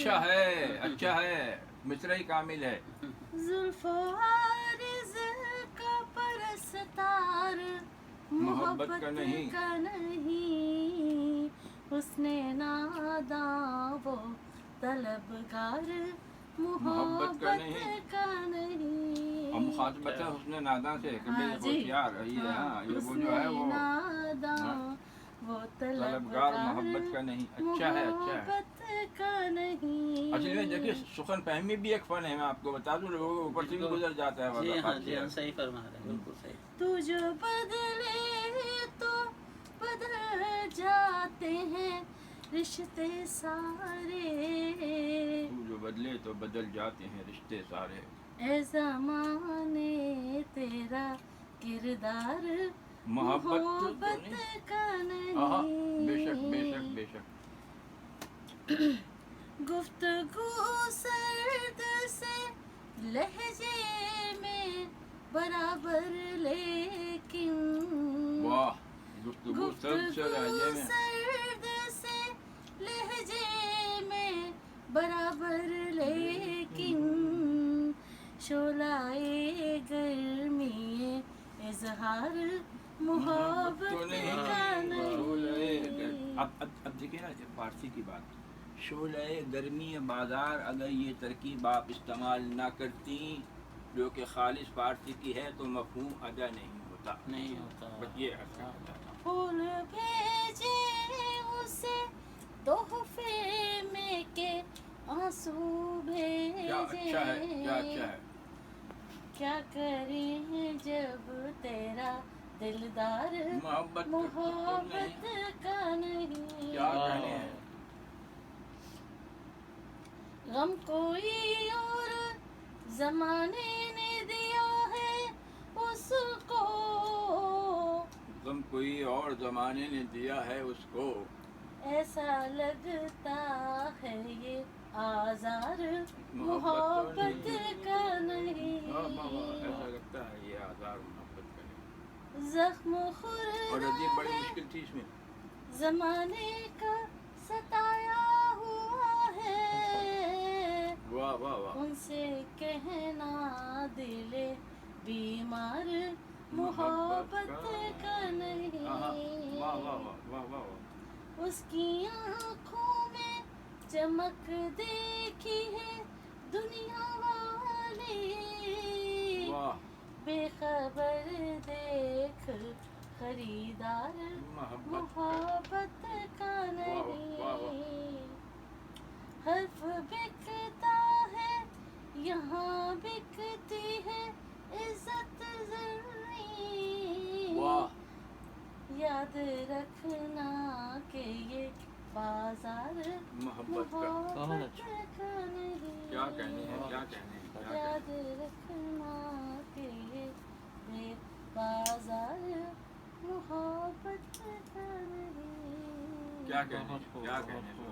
اچھا ہے اچھا ہے، مصرع ہی کامل ہے. زلف و عارض کا پرستار محبت کا نہیں، حسن ناداں وہ طلبگار محبت کا نہیں. اور مخاطبت ہے حسن ناداں سے، کبھی ہوشیار یہ وہ جو ہے وہ ناداں وہ طلبگار محبت کا نہیں. اچھا ہے اچھا ہے. محبت کا نہیں. اصل میں دیکھیے سخن فہمی بھی ایک فن ہے، میں آپ کو بتا دوں، لوگوں کے اوپر سے بھی گزر جاتا ہے. جی ہاں صحیح فرما رہے ہیں، بالکل صحیح. تو جو بدلے تو بدل جاتے ہیں رشتے سارے، تو جو بدلے تو بدل جاتے ہیں رشتے سارے. اے زمانے تیرا کردار محبت کا نہیں. بے شک بے شک بے شک. گفتگو سرد سے لہجے میں برابر لیکن، واہ، گفتگو سرد سے لہجے میں برابر لیکن، شعلۂ گرمی اظہار محبت کا نہیں. اب دیکھیں نا فارسی کی بات، شعلۂ گرمی بازار اگر یہ ترکیب آپ استعمال نہ کرتی جو کہ خالص فارسی کی ہے تو مفہوم ادا نہیں ہوتا. بس یہ ہے. پھول بھیجے اسے تحفے میں کہ آنسو بھیجے. اچھا ہے کیا اچھا ہے. کیا کریں جب تیرا دلدار محبت کا نہیں. کیا کہنے ہیں. غم کوئی اور زمانے نے دیا ہے اس کو، غم کوئی اور زمانے نے دیا ہے اس کو، ایسا لگتا ہے یہ آزار محبت کا نہیں. ایسا لگتا ہے یہ آزار محبت کا نہیں. زخم اور عجیب بڑی مشکل تھی اس میں، زمانے کا ستایا ہوا ہے، واہ واہ واہ. ان سے کہنا دل بیمار محبت کا نہیں. واہ واہ واہ واہ واہ. اس کی آنکھوں میں چمک دیکھی ہے دنیا والی، واہ. بے خبر دیکھ خریدار محبت کا نہیں. حرف بکتا ہے یہاں بکتی ہے عزت زریں، یاد رکھنا کہ یہ بازار محبت کا نہیں. کیا کہنے ہیں کیا کہنے ہیں. یاد رکھنا کہ یہ بازار محبت کا نہیں. کیا کہنے ہیں.